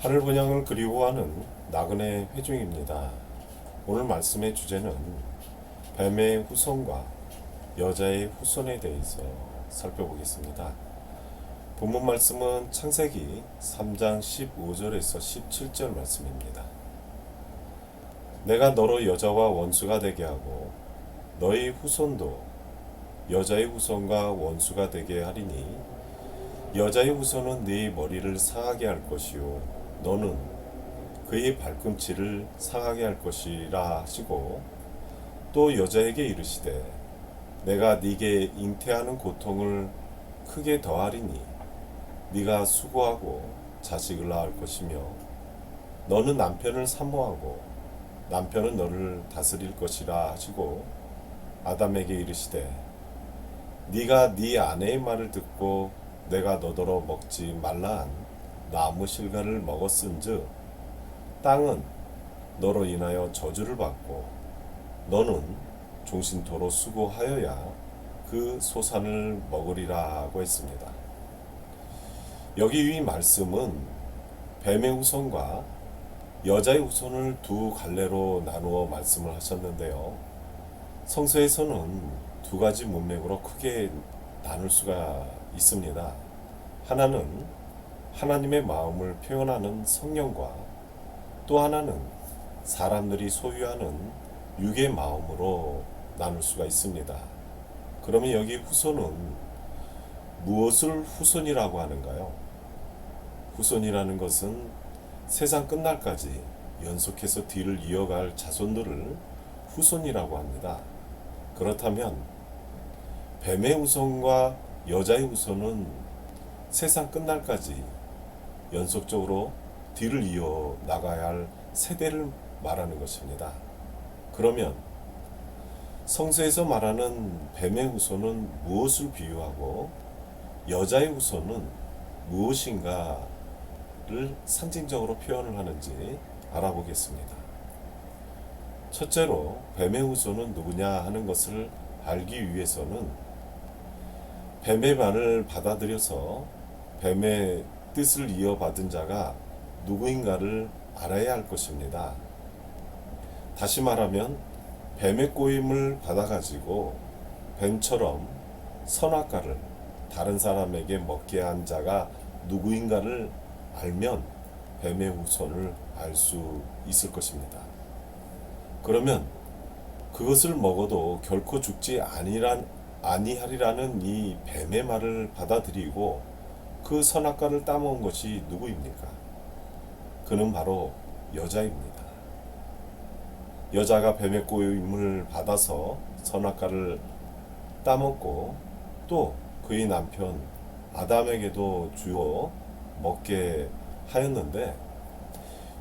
하늘 번영을 그리워하는 나그네 회중입니다. 오늘 말씀의 주제는 뱀의 후손과 여자의 후손에 대해서 살펴보겠습니다. 본문 말씀은 창세기 3장 15절에서 17절 말씀입니다. 내가 너로 여자와 원수가 되게 하고 너의 후손도 여자의 후손과 원수가 되게 하리니 여자의 후손은 네 머리를 상하게 할 것이요 너는 그의 발꿈치를 상하게 할 것이라 하시고 또 여자에게 이르시되 내가 네게 잉태하는 고통을 크게 더하리니 네가 수고하고 자식을 낳을 것이며 너는 남편을 사모하고 남편은 너를 다스릴 것이라 하시고 아담에게 이르시되 네가 네 아내의 말을 듣고 내가 너더러 먹지 말라 한 나무 실과를 먹었은즉 땅은 너로 인하여 저주를 받고 너는 종신토로 수고하여야 그 소산을 먹으리라 하고 했습니다. 여기 이 말씀은 뱀의 후손과 여자의 후손을 두 갈래로 나누어 말씀을 하셨는데요. 성서에서는 두 가지 문맥으로 크게 나눌 수가 있습니다. 하나는 하나님의 마음을 표현하는 성령과 또 하나는 사람들이 소유하는 육의 마음으로 나눌 수가 있습니다. 그러면 여기 후손은 무엇을 후손이라고 하는가요? 후손이라는 것은 세상 끝날까지 연속해서 뒤를 이어갈 자손들을 후손이라고 합니다. 그렇다면 뱀의 후손과 여자의 후손은 세상 끝날까지 연속적으로 뒤를 이어 나가야 할 세대를 말하는 것입니다. 그러면 성서에서 말하는 뱀의 후손은 무엇을 비유하고 여자의 후손은 무엇인가를 상징적으로 표현을 하는지 알아보겠습니다. 첫째로 뱀의 후손은 누구냐 하는 것을 알기 위해서는 뱀의 말을 받아들여서 뱀의 뜻을 이어받은 자가 누구인가를 알아야 할 것입니다. 다시 말하면 뱀의 꼬임을 받아가지고 뱀처럼 선악과를 다른 사람에게 먹게 한 자가 누구인가를 알면 뱀의 후손을 알 수 있을 것입니다. 그러면 그것을 먹어도 결코 죽지 아니하리라는 이 뱀의 말을 받아들이고 그 선악과를 따먹은 것이 누구입니까? 그는 바로 여자입니다. 여자가 뱀의 꼬임을 받아서 선악과를 따먹고 또 그의 남편 아담에게도 주어 먹게 하였는데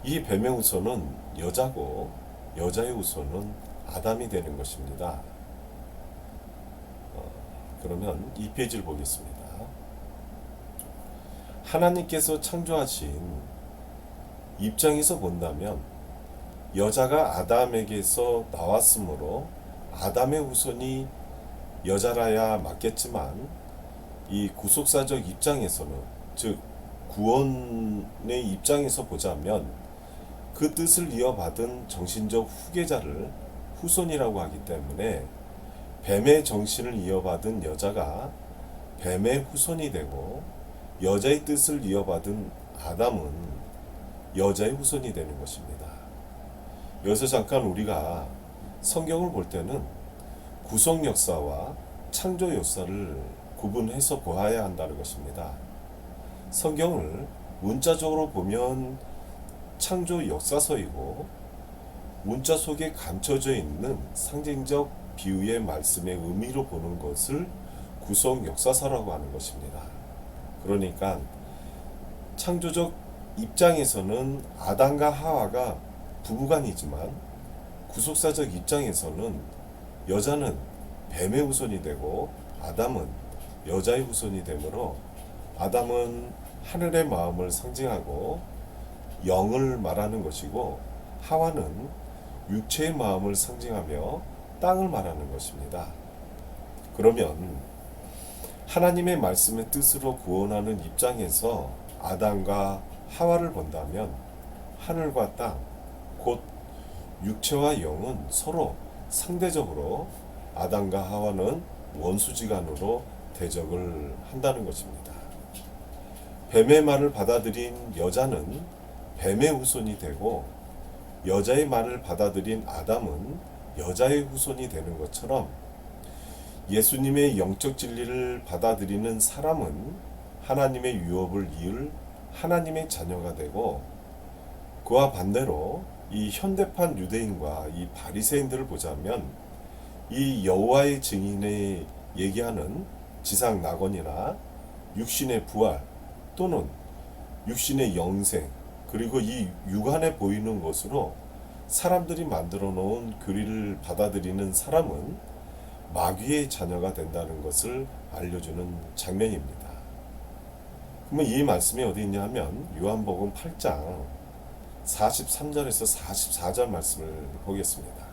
이 뱀의 후손은 여자고 여자의 후손은 아담이 되는 것입니다. 그러면 이 페이지를 보겠습니다. 하나님께서 창조하신 입장에서 본다면 여자가 아담에게서 나왔으므로 아담의 후손이 여자라야 맞겠지만 이 구속사적 입장에서는 즉 구원의 입장에서 보자면 그 뜻을 이어받은 정신적 후계자를 후손이라고 하기 때문에 뱀의 정신을 이어받은 여자가 뱀의 후손이 되고 여자의 뜻을 이어받은 아담은 여자의 후손이 되는 것입니다. 여기서 잠깐 우리가 성경을 볼 때는 구속 역사와 창조 역사를 구분해서 보아야 한다는 것입니다. 성경을 문자적으로 보면 창조 역사서이고 문자 속에 감춰져 있는 상징적 비유의 말씀의 의미로 보는 것을 구속 역사서라고 하는 것입니다. 그러니까 창조적 입장에서는 아담과 하와가 부부간이지만 구속사적 입장에서는 여자는 뱀의 후손이 되고 아담은 여자의 후손이 되므로 아담은 하늘의 마음을 상징하고 영을 말하는 것이고 하와는 육체의 마음을 상징하며 땅을 말하는 것입니다. 그러면 하나님의 말씀의 뜻으로 구원하는 입장에서 아담과 하와를 본다면 하늘과 땅, 곧 육체와 영은 서로 상대적으로 아담과 하와는 원수지간으로 대적을 한다는 것입니다. 뱀의 말을 받아들인 여자는 뱀의 후손이 되고 여자의 말을 받아들인 아담은 여자의 후손이 되는 것처럼 예수님의 영적 진리를 받아들이는 사람은 하나님의 유업을 이을 하나님의 자녀가 되고, 그와 반대로 이 현대판 유대인과 이 바리새인들을 보자면 이 여호와의 증인이 얘기하는 지상 낙원이나 육신의 부활 또는 육신의 영생, 그리고 이 육안에 보이는 것으로 사람들이 만들어 놓은 교리를 받아들이는 사람은 마귀의 자녀가 된다는 것을 알려주는 장면입니다. 그러면 이 말씀이 어디 있냐 하면 요한복음 8장 43절에서 44절 말씀을 보겠습니다.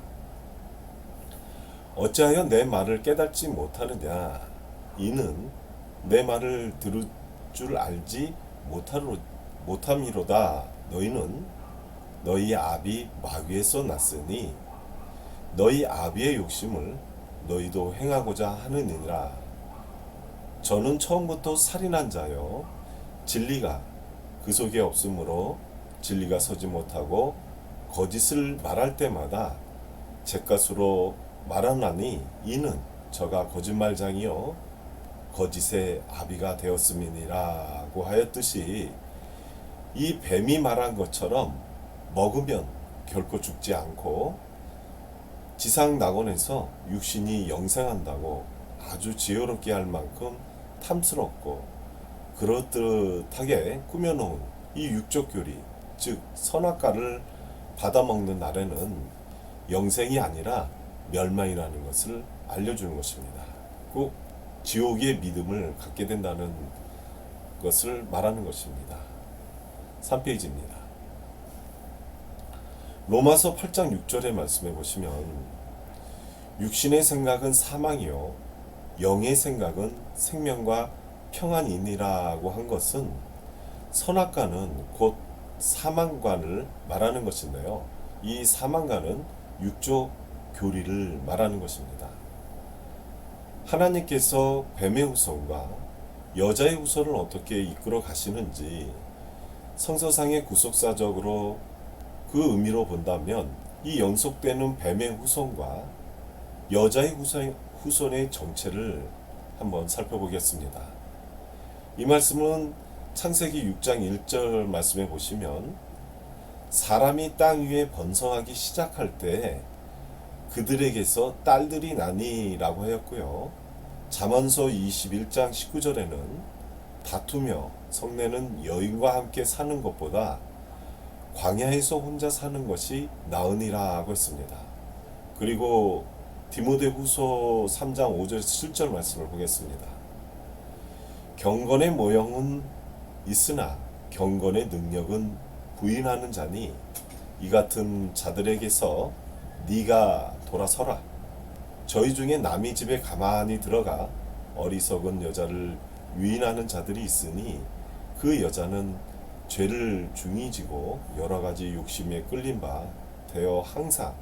어찌하여 내 말을 깨닫지 못하느냐? 이는 내 말을 들을 줄 알지 못함이로다. 너희는 너희 아비 마귀에서 났으니 너희 아비의 욕심을 너희도 행하고자 하느니라. 저는 처음부터 살인한 자요 진리가 그 속에 없으므로 진리가 서지 못하고 거짓을 말할 때마다 잿것으로 말하나니 이는 저가 거짓말장이요 거짓의 아비가 되었음이니라고 하였듯이, 이 뱀이 말한 것처럼 먹으면 결코 죽지 않고 지상 낙원에서 육신이 영생한다고 아주 지혜롭게 할 만큼 탐스럽고 그럴듯하게 꾸며놓은 이 육적 교리, 즉 선악과를 받아먹는 날에는 영생이 아니라 멸망이라는 것을 알려주는 것입니다. 꼭 지옥의 믿음을 갖게 된다는 것을 말하는 것입니다. 3페이지입니다. 로마서 8장 6절의 말씀에 보시면 육신의 생각은 사망이요 영의 생각은 생명과 평안이니라고 한 것은 선악과는 곧 사망관을 말하는 것인데요. 이 사망관은 육적 교리를 말하는 것입니다. 하나님께서 뱀의 후손과 여자의 후손을 어떻게 이끌어 가시는지 성서상의 구속사적으로 그 의미로 본다면 이 연속되는 뱀의 후손과 여자의 후손의 정체를 한번 살펴보겠습니다. 이 말씀은 창세기 6장 1절 말씀에 보시면 사람이 땅 위에 번성하기 시작할 때 그들에게서 딸들이 나니라고 하였고요. 잠언서 21장 19절에는 다투며 성내는 여인과 함께 사는 것보다 광야에서 혼자 사는 것이 나으니라고 했습니다. 그리고 디모데후서 3장 5절 7절 말씀을 보겠습니다. 경건의 모형은 있으나 경건의 능력은 부인하는 자니 이 같은 자들에게서 네가 돌아서라. 저희 중에 남의 집에 가만히 들어가 어리석은 여자를 유인하는 자들이 있으니 그 여자는 죄를 중히 지고 여러 가지 욕심에 끌린 바 되어 항상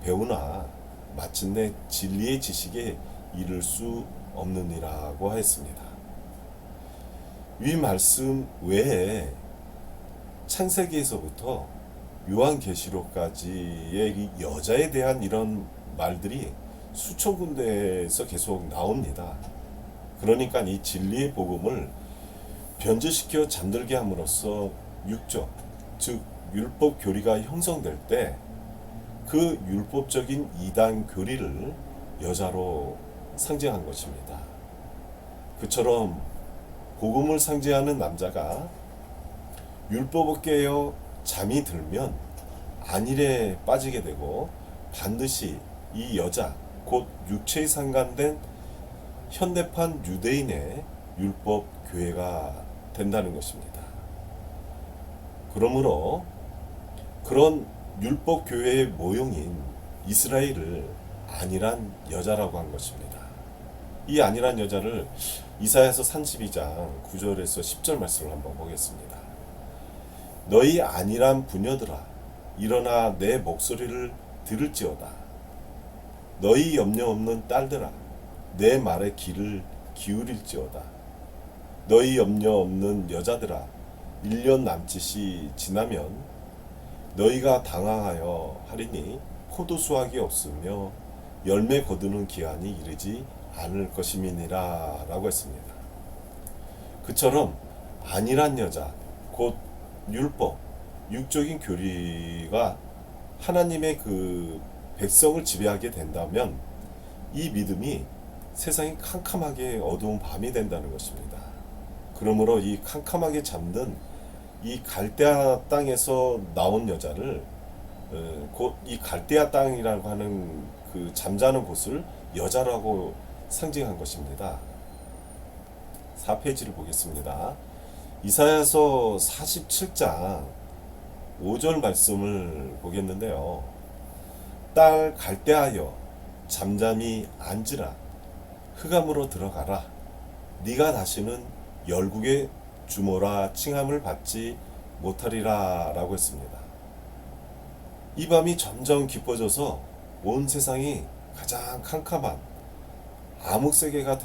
배우나 마침내 진리의 지식에 이를 수 없느니라고 하였습니다. 위 말씀 외에 창세기에서부터 요한계시록까지의 여자에 대한 이런 말들이 수천 군데에서 계속 나옵니다. 그러니까 이 진리의 복음을 변질시켜 잠들게 함으로써 육적, 즉 율법 교리가 형성될 때 그 율법적인 이단 교리를 여자로 상징한 것입니다. 그처럼 복음을 상징하는 남자가 율법을 깨어 잠이 들면 안일에 빠지게 되고 반드시 이 여자, 곧 육체에 상관된 현대판 유대인의 율법 교회가 된다는 것입니다. 그러므로 그런 율법 교회의 모형인 이스라엘을 안일한 여자라고 한 것입니다. 이 안일한 여자를 이사야서 32장 9절에서 10절 말씀을 한번 보겠습니다. 너희 안일한 부녀들아 일어나 내 목소리를 들을지어다. 너희 염려 없는 딸들아 내 말에 귀를 기울일지어다. 너희 염려 없는 여자들아 1년 남짓이 지나면 너희가 당황하여 하리니 포도 수확이 없으며 열매 거두는 기한이 이르지 않을 것임이니라 라고 했습니다. 그처럼 안일한 여자 곧 율법, 육적인 교리가 하나님의 그 백성을 지배하게 된다면 이 믿음이 세상이 캄캄하게 어두운 밤이 된다는 것입니다. 그러므로 이 캄캄하게 잠든 이 갈대아 땅에서 나온 여자를 곧 이 갈대아 땅이라고 하는 그 잠자는 곳을 여자라고 상징한 것입니다. 4페이지를 보겠습니다. 이사야서 47장 5절 말씀을 보겠는데요. 딸 갈대하여 잠잠히 앉으라. 흑암으로 들어가라. 네가 다시는 열국의 주모라 칭함을 받지 못하리라 라고 했습니다. 이 밤이 점점 깊어져서 온 세상이 가장 캄캄한 암흑세계가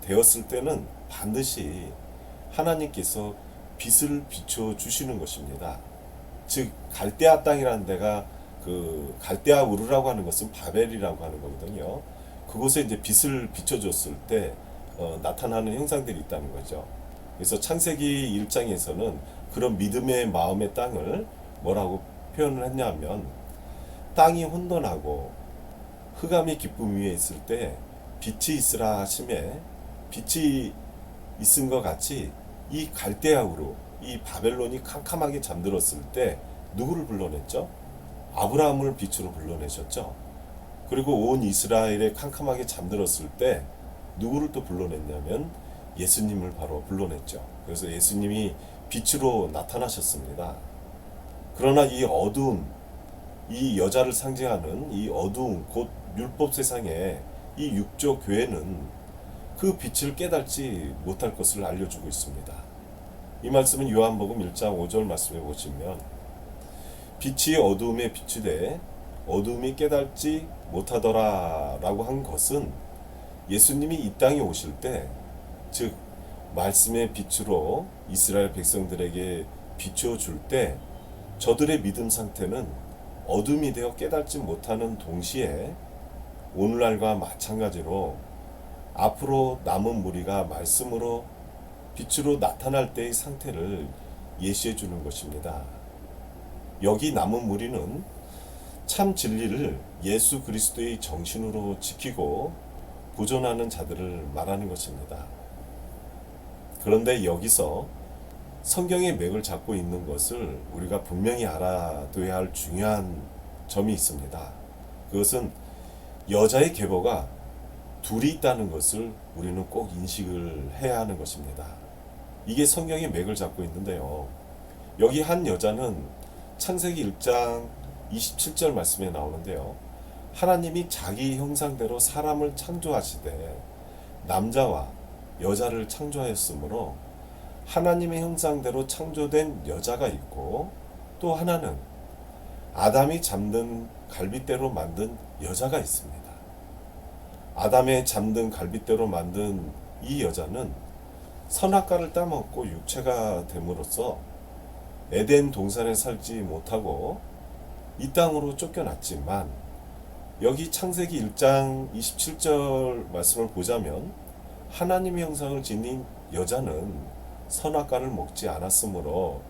되었을 때는 반드시 하나님께서 빛을 비춰 주시는 것입니다. 즉 갈대아 땅이라는 데가 그 갈대아 우르라고 하는 것은 바벨이라고 하는 거거든요. 그곳에 이제 빛을 비춰줬을 때 나타나는 형상들이 있다는 거죠. 그래서 창세기 1장에서는 그런 믿음의 마음의 땅을 뭐라고 표현을 했냐면 땅이 혼돈하고 흑암이 기쁨 위에 있을 때 빛이 있으라 하심에 빛이 있은 것 같이 이 갈대아우로 이 바벨론이 캄캄하게 잠들었을 때 누구를 불러냈죠? 아브라함을 빛으로 불러내셨죠. 그리고 온 이스라엘에 캄캄하게 잠들었을 때 누구를 또 불러냈냐면 예수님을 바로 불러냈죠. 그래서 예수님이 빛으로 나타나셨습니다. 그러나 이 어두운 이 여자를 상징하는 이 어두운 곧 율법 세상에 이 육조 교회는 그 빛을 깨닫지 못할 것을 알려주고 있습니다. 이 말씀은 요한복음 1장 5절 말씀에 보시면 빛이 어두움에 비추되 어두움이 깨닫지 못하더라 라고 한 것은 예수님이 이 땅에 오실 때 즉 말씀의 빛으로 이스라엘 백성들에게 비춰줄 때 저들의 믿음 상태는 어둠이 되어 깨닫지 못하는 동시에 오늘날과 마찬가지로 앞으로 남은 무리가 말씀으로 빛으로 나타날 때의 상태를 예시해 주는 것입니다. 여기 남은 무리는 참 진리를 예수 그리스도의 정신으로 지키고 보존하는 자들을 말하는 것입니다. 그런데 여기서 성경의 맥을 잡고 있는 것을 우리가 분명히 알아둬야 할 중요한 점이 있습니다. 그것은 여자의 계보가 둘이 있다는 것을 우리는 꼭 인식을 해야 하는 것입니다. 이게 성경의 맥을 잡고 있는데요. 여기 한 여자는 창세기 1장 27절 말씀에 나오는데요. 하나님이 자기 형상대로 사람을 창조하시되 남자와 여자를 창조하였으므로 하나님의 형상대로 창조된 여자가 있고 또 하나는 아담이 잠든 갈빗대로 만든 여자가 있습니다. 아담의 잠든 갈빗대로 만든 이 여자는 선악과를 따먹고 육체가 됨으로써 에덴 동산에 살지 못하고 이 땅으로 쫓겨났지만 여기 창세기 1장 27절 말씀을 보자면 하나님의 형상을 지닌 여자는 선악과를 먹지 않았으므로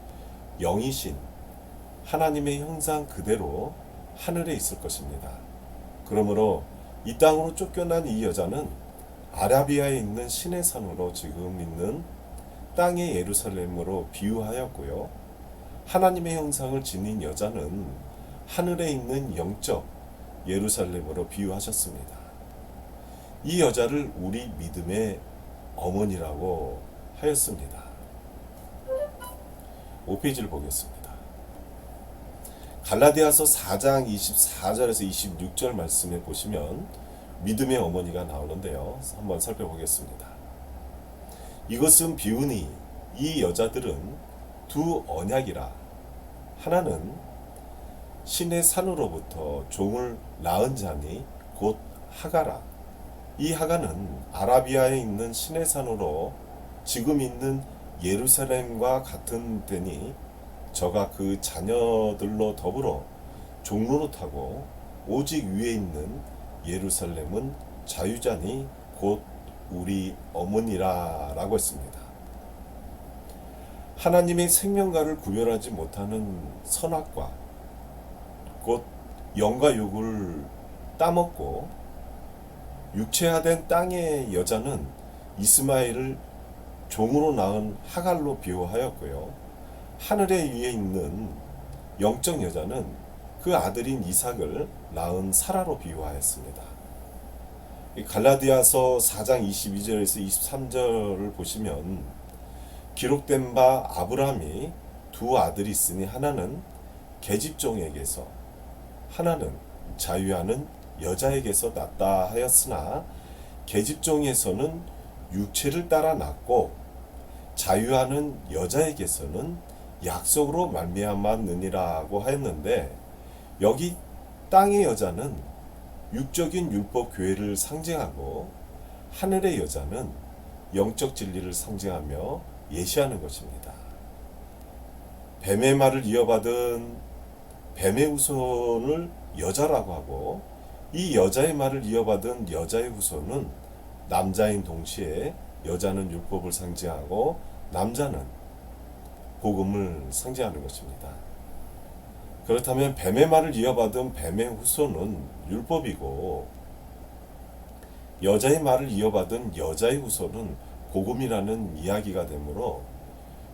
영이신 하나님의 형상 그대로 하늘에 있을 것입니다. 그러므로 이 땅으로 쫓겨난 이 여자는 아라비아에 있는 신의 산으로 지금 있는 땅의 예루살렘으로 비유하였고요. 하나님의 형상을 지닌 여자는 하늘에 있는 영적 예루살렘으로 비유하셨습니다. 이 여자를 우리 믿음의 어머니라고 하였습니다. 5페이지를 보겠습니다. 갈라디아서 4장 24절에서 26절 말씀에 보시면 믿음의 어머니가 나오는데요. 한번 살펴보겠습니다. 이것은 비유니 이 여자들은 두 언약이라. 하나는 신의 산으로부터 종을 낳은 자니 곧 하가라. 이 하가는 아라비아에 있는 신의 산으로 지금 있는 예루살렘과 같은 데니 저가 그 자녀들로 더불어 종노릇하고 오직 위에 있는 예루살렘은 자유자니 곧 우리 어머니라 라고 했습니다. 하나님의 생명과를 구별하지 못하는 선악과 곧 영과 육을 따먹고 육체화된 땅의 여자는 이스마엘을 종으로 낳은 하갈로 비유하였고요. 하늘에 위에 있는 영적 여자는 그 아들인 이삭을 낳은 사라로 비유하였습니다. 갈라디아서 4장 22절에서 23절을 보시면 기록된 바 아브라함이 두 아들이 있으니 하나는 계집종에게서 하나는 자유하는 여자에게서 낳다 하였으나 계집종에서는 육체를 따라 낳고 자유하는 여자에게서는 약속으로 말미암았느니라고 하였는데 여기 땅의 여자는 육적인 율법 교회를 상징하고 하늘의 여자는 영적 진리를 상징하며 예시하는 것입니다. 뱀의 말을 이어받은 뱀의 후손을 여자라고 하고 이 여자의 말을 이어받은 여자의 후손은 남자인 동시에 여자는 율법을 상징하고 남자는 복음을 상징하는 것입니다. 그렇다면 뱀의 말을 이어받은 뱀의 후손은 율법이고 여자의 말을 이어받은 여자의 후손은 복음이라는 이야기가 되므로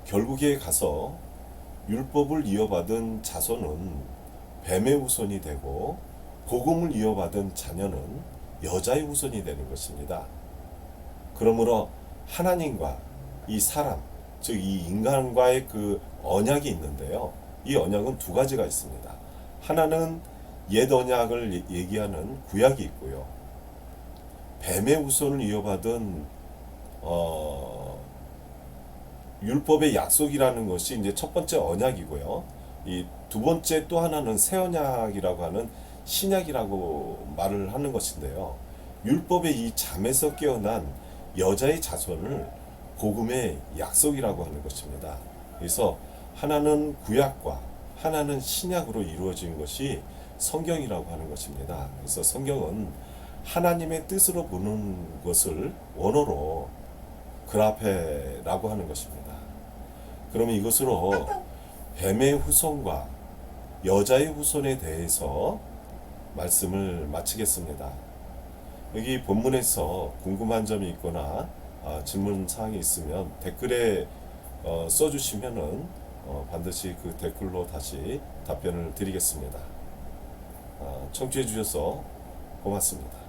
결국에 가서 율법을 이어받은 자손은 뱀의 후손이 되고 복음을 이어받은 자녀는 여자의 후손이 되는 것입니다. 그러므로 하나님과 이 사람, 즉 이 인간과의 그 언약이 있는데요. 이 언약은 두 가지가 있습니다. 하나는 옛 언약을 얘기하는 구약이 있고요. 뱀의 후손을 이어받은 율법의 약속이라는 것이 이제 첫 번째 언약이고요. 이 두 번째 또 하나는 새 언약이라고 하는 신약이라고 말을 하는 것인데요. 율법의 이 잠에서 깨어난 여자의 자손을 복음의 약속이라고 하는 것입니다. 그래서 하나는 구약과 하나는 신약으로 이루어진 것이 성경이라고 하는 것입니다. 그래서 성경은 하나님의 뜻으로 보는 것을 원어로 그라페라고 하는 것입니다. 그러면 이것으로 뱀의 후손과 여자의 후손에 대해서 말씀을 마치겠습니다. 여기 본문에서 궁금한 점이 있거나 질문 사항이 있으면 댓글에 써주시면은 반드시 그 댓글로 다시 답변을 드리겠습니다. 청취해 주셔서 고맙습니다.